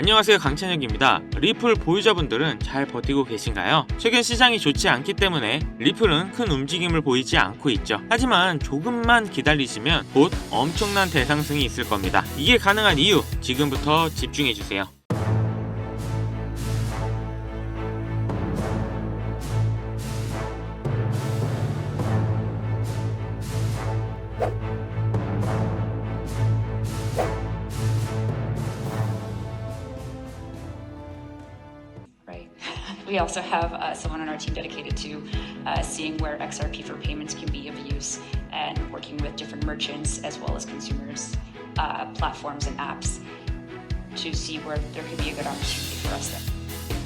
안녕하세요, 강찬혁입니다. 리플 보유자분들은 잘 버티고 계신가요? 최근 시장이 좋지 않기 때문에 리플은 큰 움직임을 보이지 않고 있죠. 하지만 조금만 기다리시면 곧 엄청난 대상승이 있을 겁니다. 이게 가능한 이유, 지금부터 집중해주세요. We also have someone on our team dedicated to seeing where XRP for payments can be of use and working with different merchants as well as consumers, platforms and apps to see where there could be a good opportunity for us there.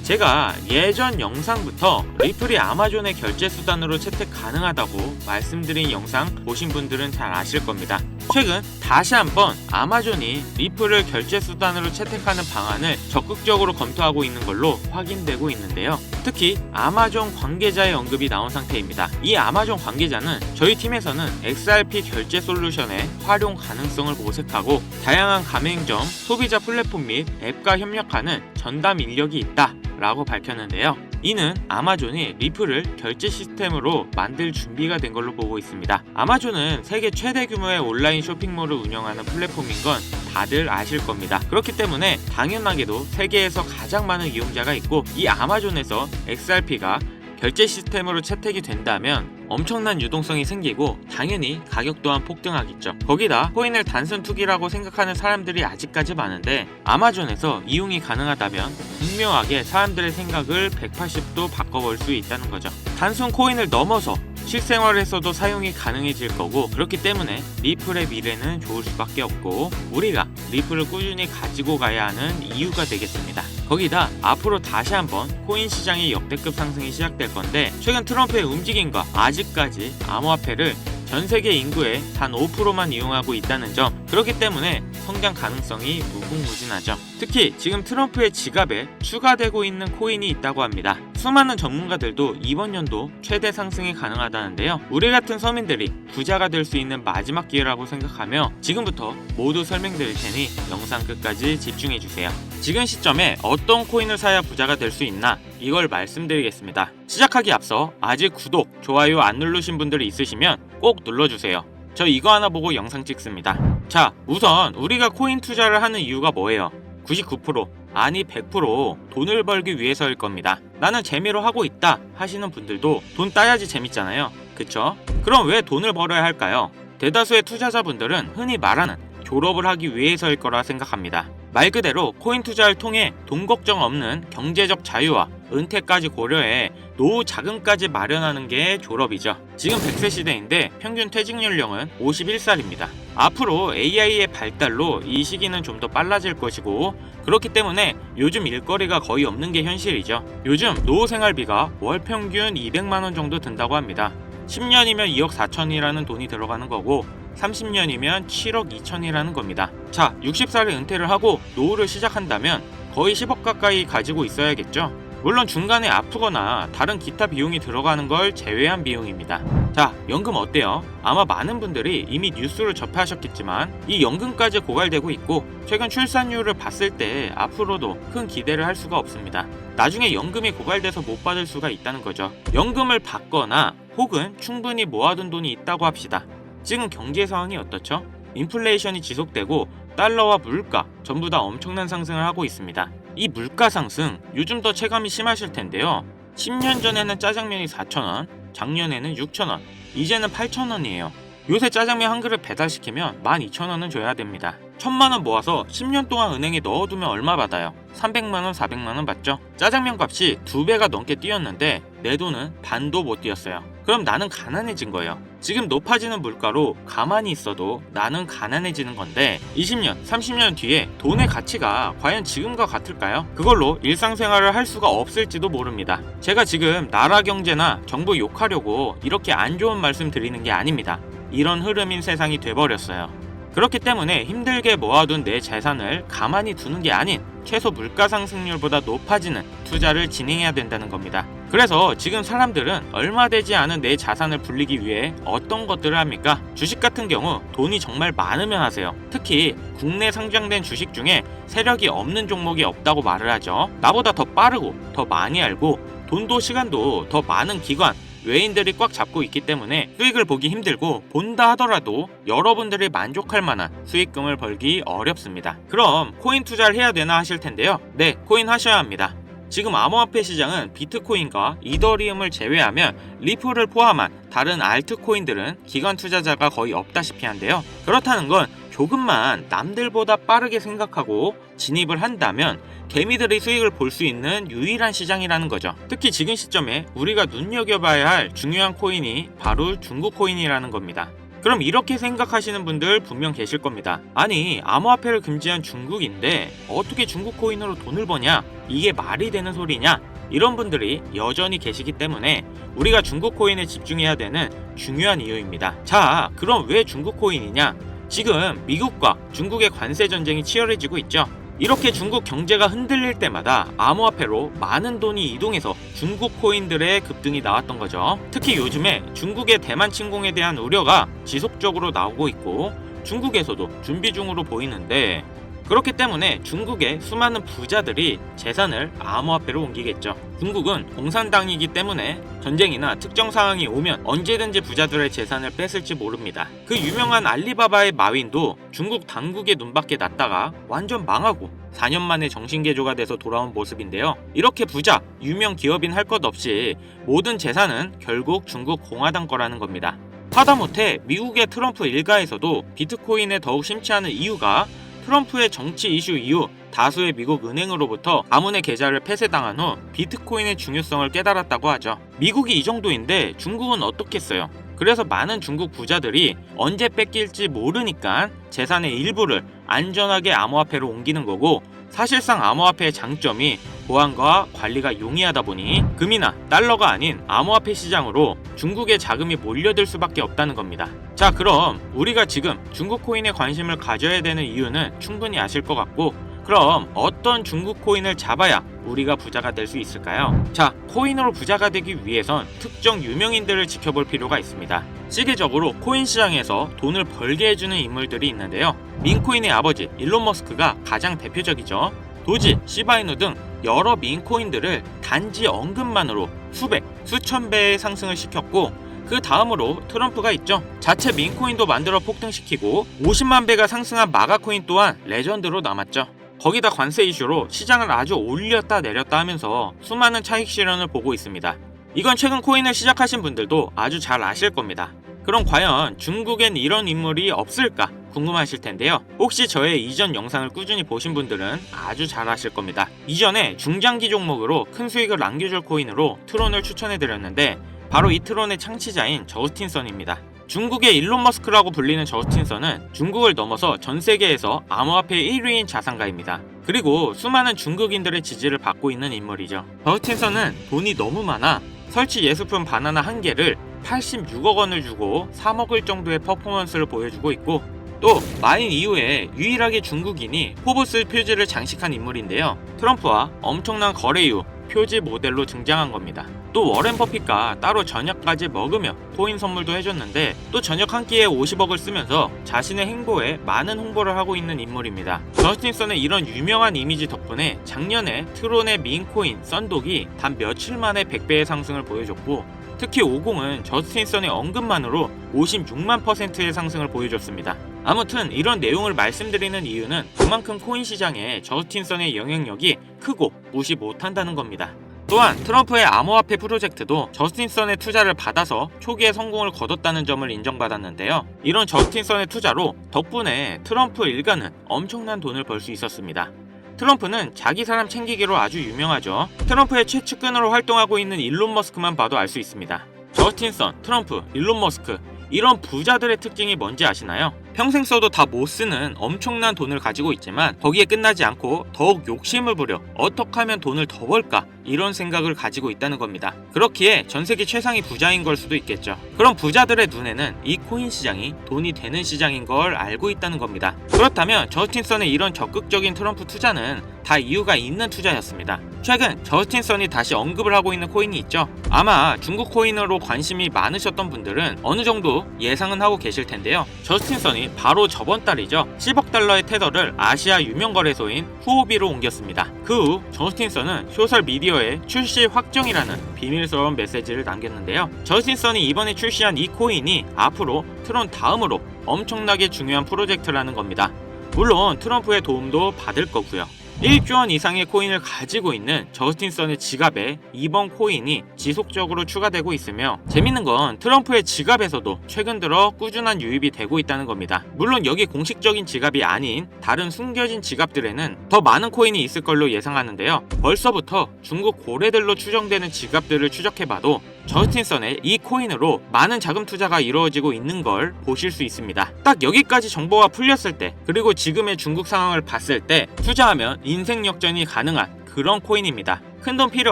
제가 예전 영상부터 리플이 아마존의 결제 수단으로 채택 가능하다고 말씀드린 영상 보신 분들은 잘 아실 겁니다. 최근 다시 한번 아마존이 리플을 결제 수단으로 채택하는 방안을 적극적으로 검토하고 있는 걸로 확인되고 있는데요. 특히 아마존 관계자의 언급이 나온 상태입니다. 이 아마존 관계자는 저희 팀에서는 XRP 결제 솔루션의 활용 가능성을 모색하고 다양한 가맹점, 소비자 플랫폼 및 앱과 협력하는 전담 인력이 있다 라고 밝혔는데요. 이는 아마존이 리플을 결제 시스템으로 만들 준비가 된 걸로 보고 있습니다. 아마존은 세계 최대 규모의 온라인 쇼핑몰을 운영하는 플랫폼인 건 다들 아실 겁니다. 그렇기 때문에 당연하게도 세계에서 가장 많은 이용자가 있고, 이 아마존에서 XRP가 결제 시스템으로 채택이 된다면 엄청난 유동성이 생기고 당연히 가격 또한 폭등하겠죠. 거기다 코인을 단순 투기라고 생각하는 사람들이 아직까지 많은데, 아마존에서 이용이 가능하다면 분명하게 사람들의 생각을 180도 바꿔볼 수 있다는 거죠. 단순 코인을 넘어서 실생활에서도 사용이 가능해질 거고, 그렇기 때문에 리플의 미래는 좋을 수밖에 없고 우리가 리플을 꾸준히 가지고 가야 하는 이유가 되겠습니다. 거기다 앞으로 다시 한번 코인 시장의 역대급 상승이 시작될 건데, 최근 트럼프의 움직임과 아직까지 암호화폐를 전 세계 인구의 단 5%만 이용하고 있다는 점, 그렇기 때문에 성장 가능성이 무궁무진하죠. 특히 지금 트럼프의 지갑에 추가되고 있는 코인이 있다고 합니다. 수많은 전문가들도 이번 연도 최대 상승이 가능하다는데요. 우리 같은 서민들이 부자가 될 수 있는 마지막 기회라고 생각하며 지금부터 모두 설명드릴 테니 영상 끝까지 집중해주세요. 지금 시점에 어떤 코인을 사야 부자가 될 수 있나, 이걸 말씀드리겠습니다. 시작하기 앞서 아직 구독, 좋아요 안 누르신 분들이 있으시면 꼭 눌러주세요. 저 이거 하나 보고 영상 찍습니다. 자, 우선 우리가 코인 투자를 하는 이유가 뭐예요? 99% 아니 100% 돈을 벌기 위해서일 겁니다. 나는 재미로 하고 있다 하시는 분들도 돈 따야지 재밌잖아요. 그쵸? 그럼 왜 돈을 벌어야 할까요? 대다수의 투자자분들은 흔히 말하는 졸업을 하기 위해서일 거라 생각합니다. 말 그대로 코인 투자를 통해 돈 걱정 없는 경제적 자유와 은퇴까지 고려해 노후 자금까지 마련하는 게 졸업이죠. 지금 100세 시대인데 평균 퇴직 연령은 51살입니다. 앞으로 AI의 발달로 이 시기는 좀 더 빨라질 것이고, 그렇기 때문에 요즘 일거리가 거의 없는 게 현실이죠. 요즘 노후 생활비가 월 평균 200만원 정도 든다고 합니다. 10년이면 2억 4천이라는 돈이 들어가는 거고 30년이면 7억 2천이라는 겁니다. 자, 60살에 은퇴를 하고 노후를 시작한다면 거의 10억 가까이 가지고 있어야겠죠. 물론 중간에 아프거나 다른 기타 비용이 들어가는 걸 제외한 비용입니다. 자, 연금 어때요? 아마 많은 분들이 이미 뉴스를 접하셨겠지만 이 연금까지 고갈되고 있고, 최근 출산율을 봤을 때 앞으로도 큰 기대를 할 수가 없습니다. 나중에 연금이 고갈돼서 못 받을 수가 있다는 거죠. 연금을 받거나 혹은 충분히 모아둔 돈이 있다고 합시다. 지금 경제 상황이 어떻죠? 인플레이션이 지속되고 달러와 물가 전부 다 엄청난 상승을 하고 있습니다. 이 물가 상승 요즘 더 체감이 심하실 텐데요. 10년 전에는 짜장면이 4,000원, 작년에는 6,000원, 이제는 8,000원이에요. 요새 짜장면 한 그릇 배달시키면 12,000원은 줘야 됩니다. 1,000만원 모아서 10년 동안 은행에 넣어두면 얼마 받아요? 300만원, 400만원 받죠? 짜장면 값이 2배가 넘게 뛰었는데 내 돈은 반도 못 뛰었어요. 그럼 나는 가난해진 거예요. 지금 높아지는 물가로 가만히 있어도 나는 가난해지는 건데 20년, 30년 뒤에 돈의 가치가 과연 지금과 같을까요? 그걸로 일상생활을 할 수가 없을지도 모릅니다. 제가 지금 나라 경제나 정부 욕하려고 이렇게 안 좋은 말씀 드리는 게 아닙니다. 이런 흐름인 세상이 돼버렸어요. 그렇기 때문에 힘들게 모아둔 내 재산을 가만히 두는 게 아닌 최소 물가 상승률보다 높아지는 투자를 진행해야 된다는 겁니다. 그래서 지금 사람들은 얼마 되지 않은 내 자산을 불리기 위해 어떤 것들을 합니까? 주식 같은 경우 돈이 정말 많으면 하세요. 특히 국내 상장된 주식 중에 세력이 없는 종목이 없다고 말을 하죠. 나보다 더 빠르고 더 많이 알고 돈도 시간도 더 많은 기관, 외인들이 꽉 잡고 있기 때문에 수익을 보기 힘들고 본다 하더라도 여러분들이 만족할 만한 수익금을 벌기 어렵습니다. 그럼 코인 투자를 해야 되나 하실 텐데요. 네, 코인 하셔야 합니다. 지금 암호화폐 시장은 비트코인과 이더리움을 제외하면 리플을 포함한 다른 알트코인들은 기관 투자자가 거의 없다시피 한데요. 그렇다는 건 조금만 남들보다 빠르게 생각하고 진입을 한다면 개미들이 수익을 볼 수 있는 유일한 시장이라는 거죠. 특히 지금 시점에 우리가 눈여겨봐야 할 중요한 코인이 바로 중국 코인이라는 겁니다. 그럼 이렇게 생각하시는 분들 분명 계실 겁니다. 아니, 암호화폐를 금지한 중국인데 어떻게 중국 코인으로 돈을 버냐? 이게 말이 되는 소리냐? 이런 분들이 여전히 계시기 때문에 우리가 중국 코인에 집중해야 되는 중요한 이유입니다. 자, 그럼 왜 중국 코인이냐? 지금 미국과 중국의 관세 전쟁이 치열해지고 있죠. 이렇게 중국 경제가 흔들릴 때마다 암호화폐로 많은 돈이 이동해서 중국 코인들의 급등이 나왔던 거죠. 특히 요즘에 중국의 대만 침공에 대한 우려가 지속적으로 나오고 있고 중국에서도 준비 중으로 보이는데, 그렇기 때문에 중국의 수많은 부자들이 재산을 암호화폐로 옮기겠죠. 중국은 공산당이기 때문에 전쟁이나 특정 상황이 오면 언제든지 부자들의 재산을 뺏을지 모릅니다. 그 유명한 알리바바의 마윈도 중국 당국의 눈밖에 났다가 완전 망하고 4년 만에 정신개조가 돼서 돌아온 모습인데요. 이렇게 부자, 유명 기업인 할 것 없이 모든 재산은 결국 중국 공화당 거라는 겁니다. 하다못해 미국의 트럼프 일가에서도 비트코인에 더욱 심취하는 이유가 트럼프의 정치 이슈 이후 다수의 미국 은행으로부터 가문의 계좌를 폐쇄당한 후 비트코인의 중요성을 깨달았다고 하죠. 미국이 이 정도인데 중국은 어떻겠어요? 그래서 많은 중국 부자들이 언제 뺏길지 모르니까 재산의 일부를 안전하게 암호화폐로 옮기는 거고, 사실상 암호화폐의 장점이 보안과 관리가 용이하다 보니 금이나 달러가 아닌 암호화폐 시장으로 중국의 자금이 몰려들 수밖에 없다는 겁니다. 자, 그럼 우리가 지금 중국 코인에 관심을 가져야 되는 이유는 충분히 아실 것 같고, 그럼 어떤 중국 코인을 잡아야 우리가 부자가 될 수 있을까요? 자, 코인으로 부자가 되기 위해선 특정 유명인들을 지켜볼 필요가 있습니다. 시계적으로 코인 시장에서 돈을 벌게 해주는 인물들이 있는데요. 민코인의 아버지 일론 머스크가 가장 대표적이죠. 도지, 시바이누 등 여러 민코인들을 단지 언급만으로 수백, 수천 배의 상승을 시켰고, 그 다음으로 트럼프가 있죠. 자체 민코인도 만들어 폭등시키고 50만 배가 상승한 마가코인 또한 레전드로 남았죠. 거기다 관세 이슈로 시장을 아주 올렸다 내렸다 하면서 수많은 차익 실현을 보고 있습니다. 이건 최근 코인을 시작하신 분들도 아주 잘 아실 겁니다. 그럼 과연 중국엔 이런 인물이 없을까 궁금하실 텐데요. 혹시 저의 이전 영상을 꾸준히 보신 분들은 아주 잘 아실 겁니다. 이전에 중장기 종목으로 큰 수익을 남겨줄 코인으로 트론을 추천해드렸는데 바로 이 트론의 창시자인 저스틴 선입니다. 중국의 일론 머스크라고 불리는 저스틴 선은 중국을 넘어서 전 세계에서 암호화폐 1위인 자산가입니다. 그리고 수많은 중국인들의 지지를 받고 있는 인물이죠. 저스틴 선은 돈이 너무 많아 설치 예술품 바나나 한 개를 86억 원을 주고 사 먹을 정도의 퍼포먼스를 보여주고 있고, 또 마인 이후에 유일하게 중국인이 포브스 표지를 장식한 인물인데요. 트럼프와 엄청난 거래 이후 표지 모델로 등장한 겁니다. 또 워렌 버핏과 따로 저녁까지 먹으며 코인 선물도 해줬는데, 또 저녁 한 끼에 50억을 쓰면서 자신의 행보에 많은 홍보를 하고 있는 인물입니다. 저스틴 선의 이런 유명한 이미지 덕분에 작년에 트론의 민코인 썬독이 단 며칠 만에 100배의 상승을 보여줬고, 특히 50은 저스틴 선의 언급만으로 56만 %의 상승을 보여줬습니다. 아무튼 이런 내용을 말씀드리는 이유는 그만큼 코인 시장에 저스틴 선의 영향력이 크고 무시 못한다는 겁니다. 또한 트럼프의 암호화폐 프로젝트도 저스틴 선의 투자를 받아서 초기에 성공을 거뒀다는 점을 인정받았는데요. 이런 저스틴 선의 투자로 덕분에 트럼프 일가는 엄청난 돈을 벌 수 있었습니다. 트럼프는 자기 사람 챙기기로 아주 유명하죠. 트럼프의 최측근으로 활동하고 있는 일론 머스크만 봐도 알 수 있습니다. 저스틴 선, 트럼프, 일론 머스크, 이런 부자들의 특징이 뭔지 아시나요? 평생 써도 다 못 쓰는 엄청난 돈을 가지고 있지만 거기에 끝나지 않고 더욱 욕심을 부려 어떻게 하면 돈을 더 벌까 이런 생각을 가지고 있다는 겁니다. 그렇기에 전 세계 최상위 부자인 걸 수도 있겠죠. 그럼 부자들의 눈에는 이 코인 시장이 돈이 되는 시장인 걸 알고 있다는 겁니다. 그렇다면 저스틴 선의 이런 적극적인 트럼프 투자는 다 이유가 있는 투자였습니다. 최근 저스틴 선이 다시 언급을 하고 있는 코인이 있죠. 아마 중국 코인으로 관심이 많으셨던 분들은 어느 정도 예상은 하고 계실 텐데요. 저스틴 선이 바로 저번 달이죠. 10억 달러의 테더를 아시아 유명 거래소인 후오비로 옮겼습니다. 그 후 저스틴 선은 소셜 미디어에 출시 확정이라는 비밀스러운 메시지를 남겼는데요. 저스틴 선이 이번에 출시한 이 코인이 앞으로 트론 다음으로 엄청나게 중요한 프로젝트라는 겁니다. 물론 트럼프의 도움도 받을 거고요. 1조 원 이상의 코인을 가지고 있는 저스틴 선의 지갑에 이번 코인이 지속적으로 추가되고 있으며 재밌는 건 트럼프의 지갑에서도 최근 들어 꾸준한 유입이 되고 있다는 겁니다. 물론 여기 공식적인 지갑이 아닌 다른 숨겨진 지갑들에는 더 많은 코인이 있을 걸로 예상하는데요. 벌써부터 중국 고래들로 추정되는 지갑들을 추적해봐도 저스틴 선의 이 코인으로 많은 자금 투자가 이루어지고 있는 걸 보실 수 있습니다. 딱 여기까지 정보가 풀렸을 때 그리고 지금의 중국 상황을 봤을 때 투자하면 인생 역전이 가능한 그런 코인입니다. 큰돈 필요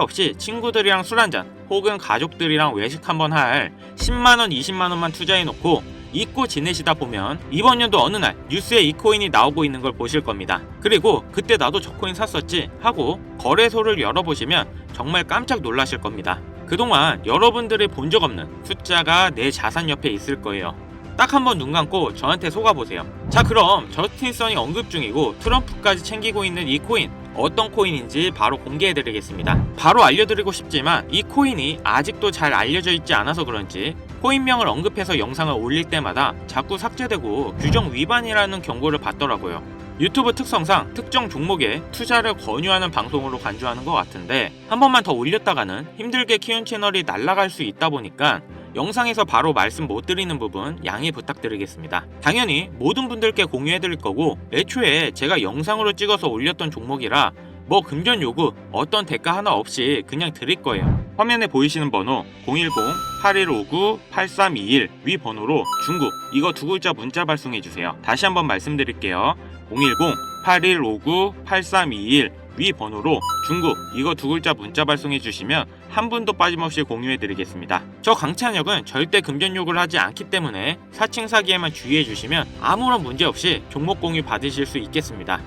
없이 친구들이랑 술 한잔 혹은 가족들이랑 외식 한번 할 10만원 20만원만 투자해놓고 잊고 지내시다 보면 이번 연도 어느 날 뉴스에 이 코인이 나오고 있는 걸 보실 겁니다. 그리고 그때 나도 저 코인 샀었지 하고 거래소를 열어보시면 정말 깜짝 놀라실 겁니다. 그동안 여러분들이 본 적 없는 숫자가 내 자산 옆에 있을 거예요. 딱 한번 눈 감고 저한테 속아보세요. 자, 그럼 저스틴 선이 언급 중이고 트럼프까지 챙기고 있는 이 코인 어떤 코인인지 바로 공개해드리겠습니다. 바로 알려드리고 싶지만 이 코인이 아직도 잘 알려져 있지 않아서 그런지 코인명을 언급해서 영상을 올릴 때마다 자꾸 삭제되고 규정 위반이라는 경고를 받더라고요. 유튜브 특성상 특정 종목에 투자를 권유하는 방송으로 간주하는 것 같은데 한 번만 더 올렸다가는 힘들게 키운 채널이 날아갈 수 있다 보니까 영상에서 바로 말씀 못 드리는 부분 양해 부탁드리겠습니다. 당연히 모든 분들께 공유해드릴 거고 애초에 제가 영상으로 찍어서 올렸던 종목이라 뭐 금전 요구 어떤 대가 하나 없이 그냥 드릴 거예요. 화면에 보이시는 번호 010-8159-8321 위 번호로 중국 이거 두 글자 문자 발송해주세요. 다시 한번 말씀드릴게요. 010-8159-8321 위 번호로 중국 이거 두 글자 문자 발송해 주시면 한 분도 빠짐없이 공유해 드리겠습니다. 저 강찬혁은 절대 금전 요구를 하지 않기 때문에 사칭 사기에만 주의해 주시면 아무런 문제 없이 종목 공유 받으실 수 있겠습니다.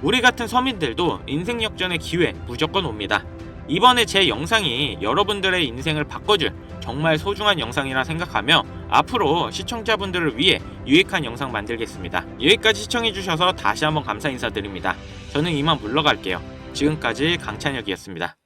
우리 같은 서민들도 인생 역전의 기회 무조건 옵니다. 이번에 제 영상이 여러분들의 인생을 바꿔줄 정말 소중한 영상이라 생각하며 앞으로 시청자분들을 위해 유익한 영상 만들겠습니다. 여기까지 시청해주셔서 다시 한번 감사 인사드립니다. 저는 이만 물러갈게요. 지금까지 강찬혁이었습니다.